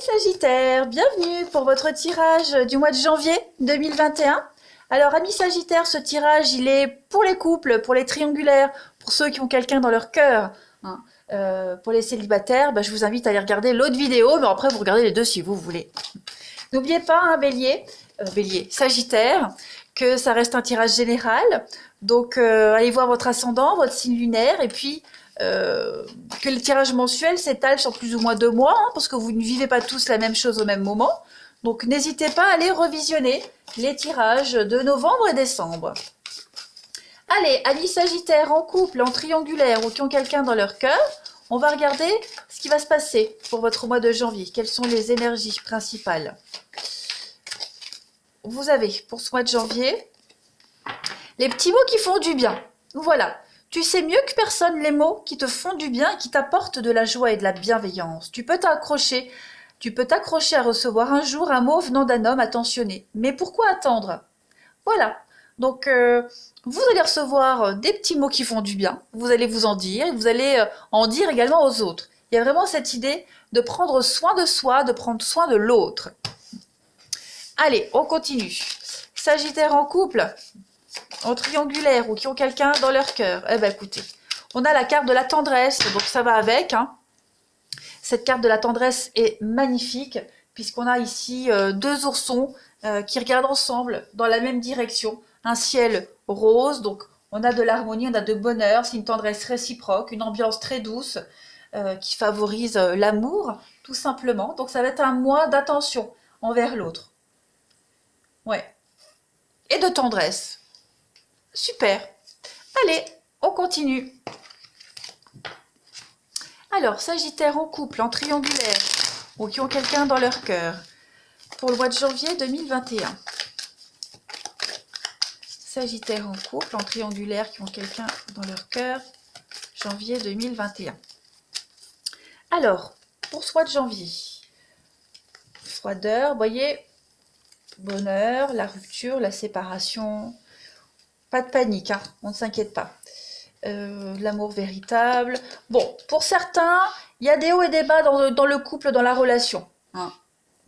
Sagittaire, bienvenue pour votre tirage du mois de janvier 2021. Alors, amis Sagittaire, ce tirage, il est pour les couples, pour les triangulaires, pour ceux qui ont quelqu'un dans leur cœur. Hein. Pour les célibataires, je vous invite à aller regarder l'autre vidéo, mais après, vous regardez les deux si vous voulez. N'oubliez pas, hein, Sagittaire, que ça reste un tirage général. Donc, allez voir votre ascendant, votre signe lunaire, et puis que le tirage mensuel s'étale sur plus ou moins 2 mois, hein, parce que vous ne vivez pas tous la même chose au même moment. Donc, n'hésitez pas à aller revisionner les tirages de novembre et décembre. Allez, amis Sagittaire, en couple, en triangulaire ou qui ont quelqu'un dans leur cœur, on va regarder ce qui va se passer pour votre mois de janvier. Quelles sont les énergies principales? Vous avez, pour ce mois de janvier, les petits mots qui font du bien. Voilà. Tu sais mieux que personne les mots qui te font du bien et qui t'apportent de la joie et de la bienveillance. Tu peux t'accrocher à recevoir un jour un mot venant d'un homme attentionné. Mais pourquoi attendre? Voilà. Donc, vous allez recevoir des petits mots qui font du bien. Vous allez vous en dire et vous allez en dire également aux autres. Il y a vraiment cette idée de prendre soin de soi, de prendre soin de l'autre. Allez, on continue. Sagittaire en couple, en triangulaire ou qui ont quelqu'un dans leur cœur. Eh bien, écoutez, on a la carte de la tendresse, donc ça va avec. Hein. Cette carte de la tendresse est magnifique, puisqu'on a ici 2 oursons qui regardent ensemble dans la même direction. Un ciel rose, donc on a de l'harmonie, on a de bonheur, c'est une tendresse réciproque, une ambiance très douce qui favorise l'amour, tout simplement. Donc ça va être un mois d'attention envers l'autre. Ouais. Et de tendresse. Super. Allez, on continue. Alors, Sagittaire en couple, en triangulaire, ou qui ont quelqu'un dans leur cœur, pour le mois de janvier 2021. Sagittaire en couple, en triangulaire, qui ont quelqu'un dans leur cœur, janvier 2021. Alors, pour ce mois de janvier, froideur, vous voyez, bonheur, la rupture, la séparation, pas de panique, hein, on ne s'inquiète pas. L'amour véritable. Bon, pour certains, il y a des hauts et des bas dans le couple, dans la relation. Hein.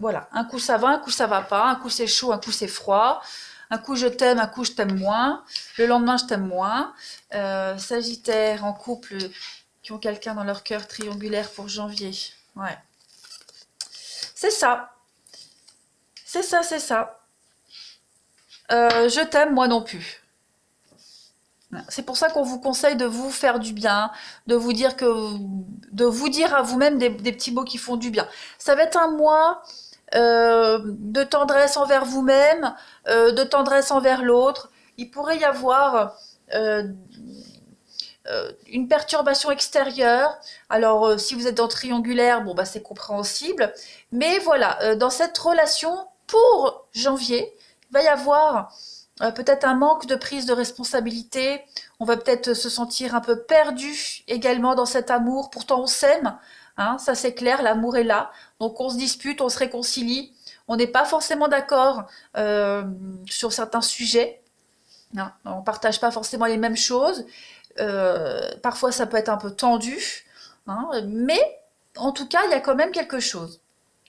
Voilà, un coup ça va, un coup ça va pas, un coup c'est chaud, un coup c'est froid, un coup je t'aime, un coup je t'aime moins, le lendemain je t'aime moins. Sagittaire en couple qui ont quelqu'un dans leur cœur, triangulaire pour janvier. Ouais. C'est ça. C'est ça, c'est ça. Je t'aime, moi non plus. C'est pour ça qu'on vous conseille de vous faire du bien, de vous dire à vous-même des petits mots qui font du bien. Ça va être un mois de tendresse envers vous-même, de tendresse envers l'autre. Il pourrait y avoir une perturbation extérieure. Alors, si vous êtes dans triangulaire, bon, c'est compréhensible. Mais voilà, dans cette relation, pour janvier, il va y avoir peut-être un manque de prise de responsabilité. On va peut-être se sentir un peu perdu également dans cet amour. Pourtant, on s'aime. Hein, ça, c'est clair, l'amour est là. Donc, on se dispute, on se réconcilie. On n'est pas forcément d'accord sur certains sujets. Non, on ne partage pas forcément les mêmes choses. Parfois, ça peut être un peu tendu. Hein, mais, en tout cas, il y a quand même quelque chose.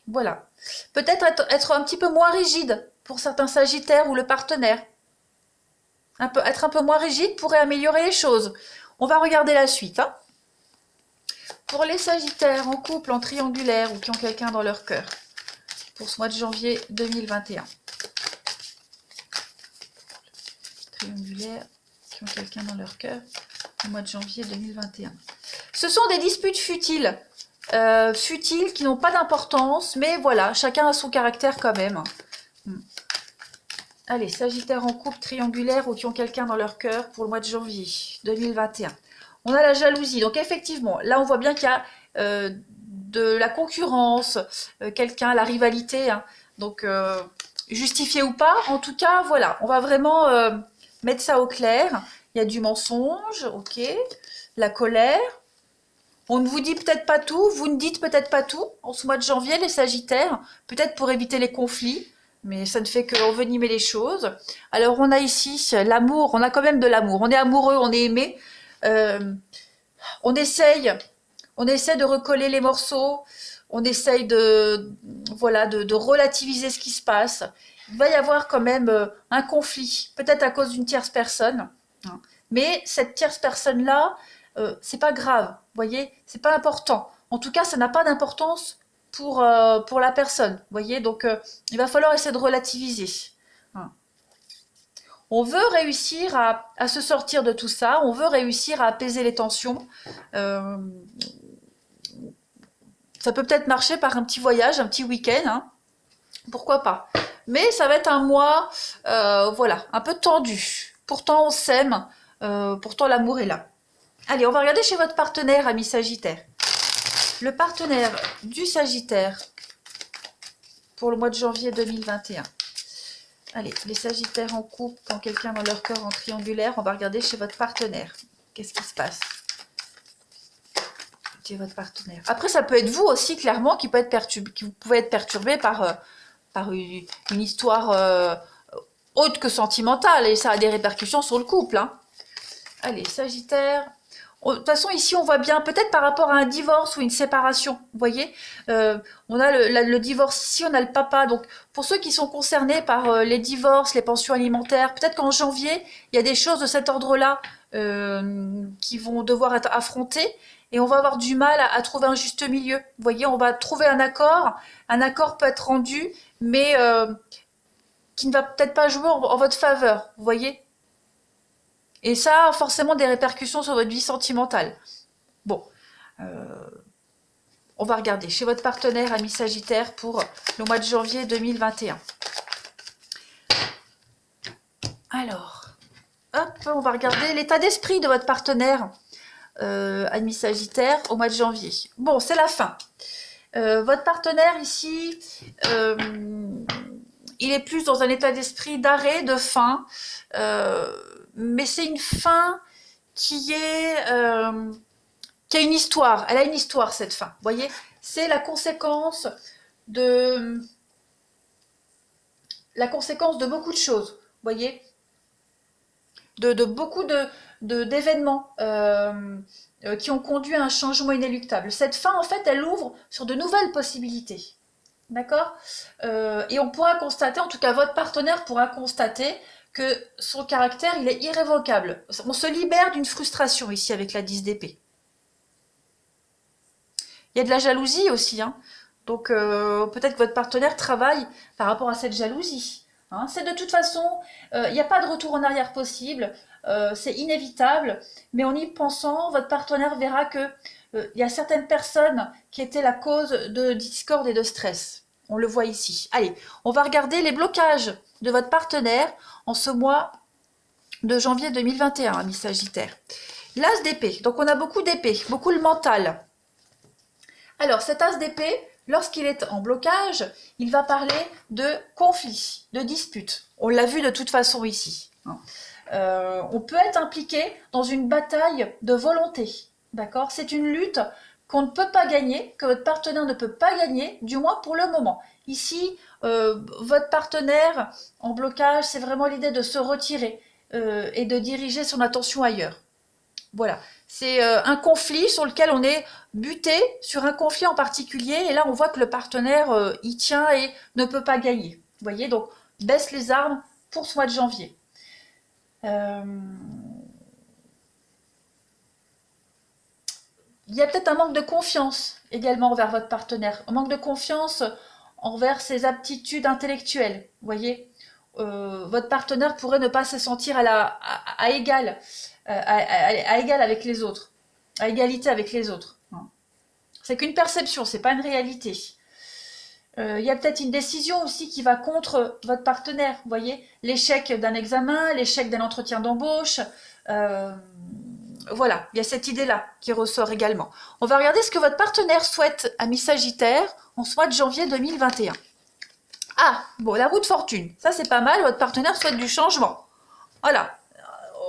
Voilà. Peut-être être un petit peu moins rigide pour certains sagittaires ou le partenaire. Être un peu moins rigide pourrait améliorer les choses. On va regarder la suite. Hein. Pour les sagittaires en couple, en triangulaire ou qui ont quelqu'un dans leur cœur, pour ce mois de janvier 2021. Triangulaire, qui ont quelqu'un dans leur cœur, au mois de janvier 2021. Ce sont des disputes futiles. Futiles qui n'ont pas d'importance, mais voilà, chacun a son caractère quand même. Allez, Sagittaire en couple, triangulaire ou qui ont quelqu'un dans leur cœur pour le mois de janvier 2021. On a la jalousie. Donc effectivement, là on voit bien qu'il y a de la concurrence, la rivalité. Hein. Donc justifié ou pas, en tout cas, voilà, on va vraiment mettre ça au clair. Il y a du mensonge, ok, la colère. On ne vous dit peut-être pas tout, vous ne dites peut-être pas tout en ce mois de janvier, les Sagittaires, peut-être pour éviter les conflits. Mais ça ne fait qu'envenimer les choses. Alors, on a ici l'amour. On a quand même de l'amour. On est amoureux, on est aimé. On essaye de recoller les morceaux. on essaye voilà, de relativiser ce qui se passe. Il va y avoir quand même un conflit, peut-être à cause d'une tierce personne. Hein. Mais cette tierce personne-là, c'est pas grave, vous voyez, c'est pas important. En tout cas, ça n'a pas d'importance pour la personne, vous voyez. Donc, il va falloir essayer de relativiser. Hein. On veut réussir à se sortir de tout ça, on veut réussir à apaiser les tensions. Euh, Ça peut peut-être marcher par un petit voyage, un petit week-end, hein. Pourquoi pas. Mais ça va être un mois, voilà, un peu tendu. Pourtant, on s'aime, pourtant l'amour est là. Allez, on va regarder chez votre partenaire, ami Sagittaire. Le partenaire du Sagittaire pour le mois de janvier 2021. Allez, les Sagittaires en couple, quand quelqu'un dans leur cœur en triangulaire, on va regarder chez votre partenaire. Qu'est-ce qui se passe? Votre partenaire. Après, ça peut être vous aussi, clairement, qui vous pouvez être perturbé par une histoire autre que sentimentale, et ça a des répercussions sur le couple. Hein. Allez, Sagittaire. De toute façon, ici, on voit bien, peut-être par rapport à un divorce ou une séparation, vous voyez, on a le divorce ici, on a le papa. Donc, pour ceux qui sont concernés par les divorces, les pensions alimentaires, peut-être qu'en janvier, il y a des choses de cet ordre-là qui vont devoir être affrontées. Et on va avoir du mal à trouver un juste milieu. Vous voyez, on va trouver un accord. Un accord peut être rendu, mais qui ne va peut-être pas jouer en votre faveur. Vous voyez? Et ça a forcément des répercussions sur votre vie sentimentale. Bon, on va regarder chez votre partenaire, ami Sagittaire, pour le mois de janvier 2021. Alors, hop, on va regarder l'état d'esprit de votre partenaire. Ami Sagittaire au mois de janvier. Bon, c'est la fin. Votre partenaire ici, il est plus dans un état d'esprit d'arrêt, de fin, mais c'est une fin qui a une histoire. Elle a une histoire, cette fin. Vous voyez, c'est la conséquence de beaucoup de choses. Vous voyez, de beaucoup d'événements qui ont conduit à un changement inéluctable. Cette fin, en fait, elle ouvre sur de nouvelles possibilités. D'accord? Et on pourra constater, en tout cas votre partenaire pourra constater que son caractère, il est irrévocable. On se libère d'une frustration ici avec la 10 d'épée. Il y a de la jalousie aussi, hein. Donc peut-être que votre partenaire travaille par rapport à cette jalousie. Hein. C'est de toute façon, il n'y a pas de retour en arrière possible. C'est inévitable, mais en y pensant, votre partenaire verra que il y a certaines personnes qui étaient la cause de discorde et de stress. On le voit ici. Allez, on va regarder les blocages de votre partenaire en ce mois de janvier 2021, ami Sagittaire. L'as d'épée, donc on a beaucoup d'épée, beaucoup le mental. Alors cet as d'épée, lorsqu'il est en blocage, il va parler de conflit, de dispute. On l'a vu de toute façon ici. On peut être impliqué dans une bataille de volonté, d'accord? C'est une lutte qu'on ne peut pas gagner, que votre partenaire ne peut pas gagner, du moins pour le moment. Ici, votre partenaire en blocage, c'est vraiment l'idée de se retirer et de diriger son attention ailleurs. Voilà, c'est un conflit sur lequel on est buté, sur un conflit en particulier, et là on voit que le partenaire y tient et ne peut pas gagner. Vous voyez, donc baisse les armes pour ce mois de janvier. Il y a peut-être un manque de confiance également envers votre partenaire, un manque de confiance envers ses aptitudes intellectuelles. Vous voyez, votre partenaire pourrait ne pas se sentir à égal, à égal avec les autres, à égalité avec les autres. C'est qu'une perception, c'est pas une réalité. Il y a peut-être une décision aussi qui va contre votre partenaire. Vous voyez, l'échec d'un examen, l'échec d'un entretien d'embauche. Voilà, il y a cette idée-là qui ressort également. On va regarder ce que votre partenaire souhaite, ami Sagittaire, en ce mois de janvier 2021. Ah, bon, la roue de fortune. Ça, c'est pas mal. Votre partenaire souhaite du changement. Voilà.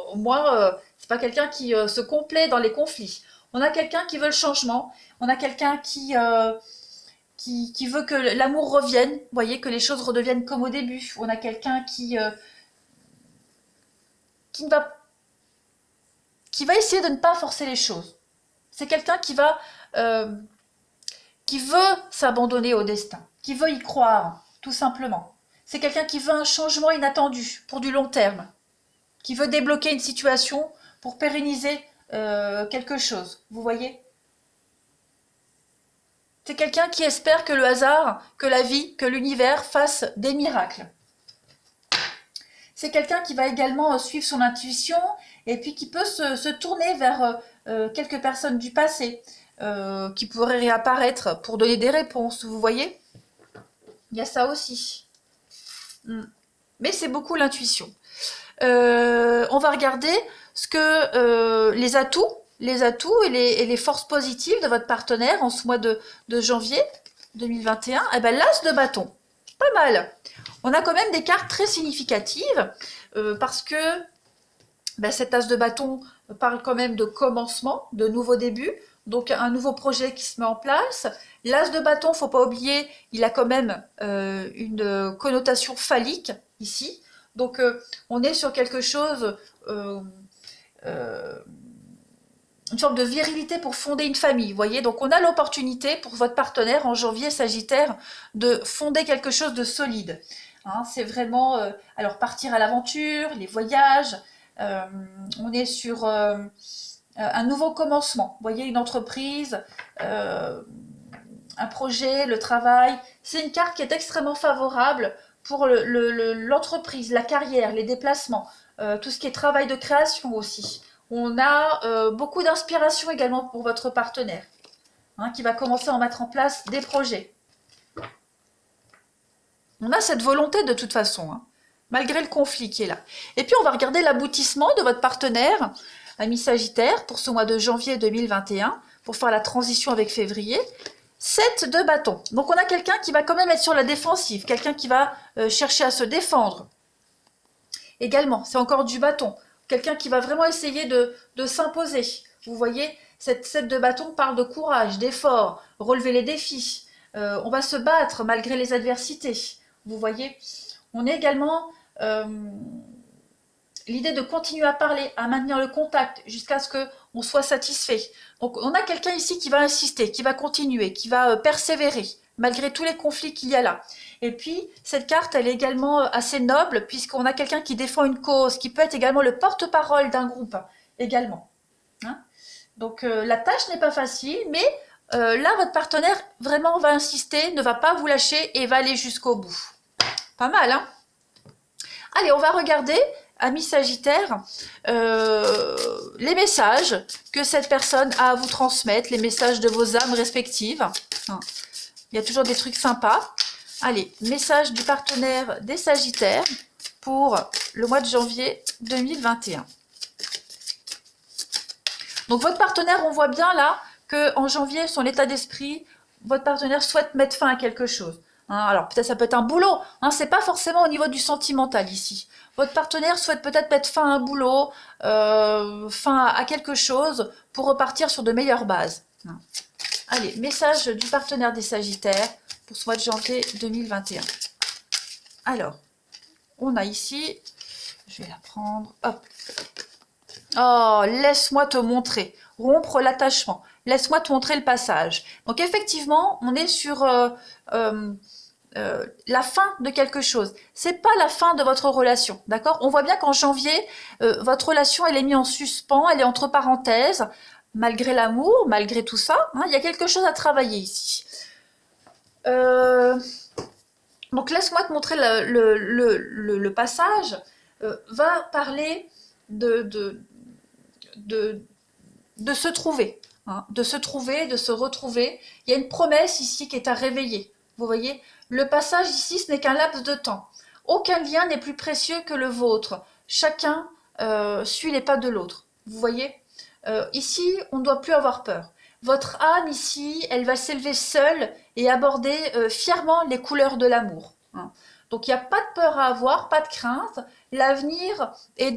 Au moins, c'est pas quelqu'un qui se complaît dans les conflits. On a quelqu'un qui veut le changement. On a quelqu'un qui veut que l'amour revienne. Vous voyez, que les choses redeviennent comme au début. On a quelqu'un qui va essayer de ne pas forcer les choses. C'est quelqu'un qui va qui veut s'abandonner au destin, qui veut y croire, tout simplement. C'est quelqu'un qui veut un changement inattendu pour du long terme, qui veut débloquer une situation pour pérenniser quelque chose, vous voyez? C'est quelqu'un qui espère que le hasard, que la vie, que l'univers fassent des miracles. C'est quelqu'un qui va également suivre son intuition et puis qui peut se tourner vers quelques personnes du passé qui pourraient réapparaître pour donner des réponses, vous voyez? Il y a ça aussi. Mais c'est beaucoup l'intuition. On va regarder ce que les atouts et les forces positives de votre partenaire en ce mois de janvier 2021. Eh ben, l'as de bâton, pas mal. On a quand même des cartes très significatives parce que cet as de bâton parle quand même de commencement, de nouveau début, donc un nouveau projet qui se met en place. L'as de bâton, faut pas oublier, il a quand même une connotation phallique ici. Donc on est sur quelque chose, une forme de virilité pour fonder une famille, vous voyez. Donc on a l'opportunité pour votre partenaire en janvier Sagittaire de fonder quelque chose de solide. Hein, c'est vraiment, alors partir à l'aventure, les voyages, on est sur un nouveau commencement, vous voyez, une entreprise, un projet, le travail. C'est une carte qui est extrêmement favorable pour l'entreprise, la carrière, les déplacements, tout ce qui est travail de création aussi. On a beaucoup d'inspiration également pour votre partenaire, hein, qui va commencer à en mettre en place des projets. On a cette volonté de toute façon, hein, malgré le conflit qui est là. Et puis on va regarder l'aboutissement de votre partenaire, ami Sagittaire, pour ce mois de janvier 2021, pour faire la transition avec février. 7 de bâton. Donc on a quelqu'un qui va quand même être sur la défensive, quelqu'un qui va chercher à se défendre. Également, c'est encore du bâton. Quelqu'un qui va vraiment essayer de s'imposer. Vous voyez, cette 7 de bâton parle de courage, d'effort, relever les défis. On va se battre malgré les adversités. Vous voyez, on est également l'idée de continuer à parler, à maintenir le contact jusqu'à ce qu'on soit satisfait. Donc on a quelqu'un ici qui va insister, qui va continuer, qui va persévérer, malgré tous les conflits qu'il y a là. Et puis, cette carte, elle est également assez noble, puisqu'on a quelqu'un qui défend une cause, qui peut être également le porte-parole d'un groupe, également. Hein? Donc la tâche n'est pas facile, mais là, votre partenaire vraiment va insister, ne va pas vous lâcher et va aller jusqu'au bout. Pas mal, hein? Allez, on va regarder, amis Sagittaire, les messages que cette personne a à vous transmettre, les messages de vos âmes respectives. Il y a toujours des trucs sympas. Allez, message du partenaire des Sagittaires pour le mois de janvier 2021. Donc votre partenaire, on voit bien là qu'en janvier, son état d'esprit, votre partenaire souhaite mettre fin à quelque chose. Hein, alors peut-être ça peut être un boulot, hein, c'est pas forcément au niveau du sentimental ici. Votre partenaire souhaite peut-être mettre fin à un boulot, fin à quelque chose pour repartir sur de meilleures bases. Hein. Allez, message du partenaire des Sagittaires pour ce mois de janvier 2021. Alors, on a ici, je vais la prendre, hop. Oh, laisse-moi te montrer, rompre l'attachement, laisse-moi te montrer le passage. Donc effectivement, on est sur la fin de quelque chose. C'est pas la fin de votre relation, d'accord? On voit bien qu'en janvier, votre relation, elle est mise en suspens, elle est entre parenthèses, malgré l'amour, malgré tout ça, hein, il y a quelque chose à travailler ici. Donc laisse-moi te montrer le passage, va parler de se trouver, hein, de se trouver, de se retrouver. Il y a une promesse ici qui est à réveiller. Vous voyez, le passage ici, ce n'est qu'un laps de temps. Aucun lien n'est plus précieux que le vôtre. Chacun suit les pas de l'autre. Vous voyez, ici, on ne doit plus avoir peur. Votre âme ici, elle va s'élever seule et aborder fièrement les couleurs de l'amour. Hein. Donc il n'y a pas de peur à avoir, pas de crainte. L'avenir est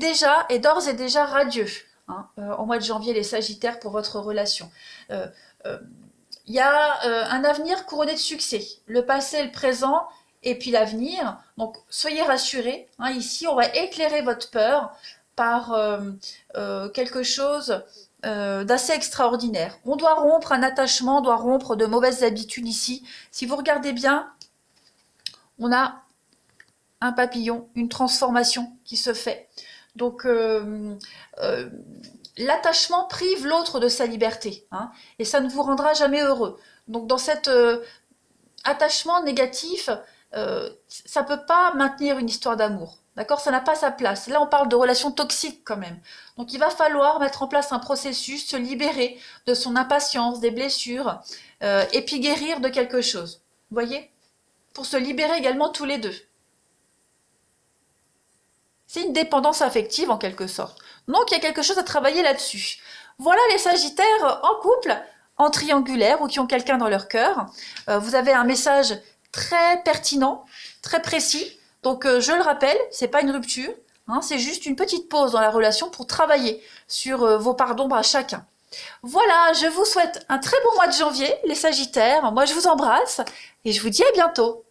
d'ores et déjà radieux. Hein, au mois de janvier, les Sagittaires, pour votre relation. Il y a un avenir couronné de succès. Le passé, le présent et puis l'avenir. Donc soyez rassurés. Hein, ici, on va éclairer votre peur par quelque chose d'assez extraordinaire. On doit rompre un attachement, on doit rompre de mauvaises habitudes ici. Si vous regardez bien, on a un papillon, une transformation qui se fait. Donc, l'attachement prive l'autre de sa liberté, hein, et ça ne vous rendra jamais heureux. Donc, dans cet attachement négatif, ça ne peut pas maintenir une histoire d'amour. D'accord? Ça n'a pas sa place. Là, on parle de relations toxiques quand même. Donc, il va falloir mettre en place un processus, se libérer de son impatience, des blessures, et puis guérir de quelque chose. Vous voyez? Pour se libérer également tous les deux. C'est une dépendance affective en quelque sorte. Donc, il y a quelque chose à travailler là-dessus. Voilà les Sagittaires en couple, en triangulaire ou qui ont quelqu'un dans leur cœur. Vous avez un message très pertinent, très précis. Donc, je le rappelle, c'est pas une rupture, hein, c'est juste une petite pause dans la relation pour travailler sur vos parts d'ombre à chacun. Voilà, je vous souhaite un très bon mois de janvier, les Sagittaires. Moi, je vous embrasse et je vous dis à bientôt.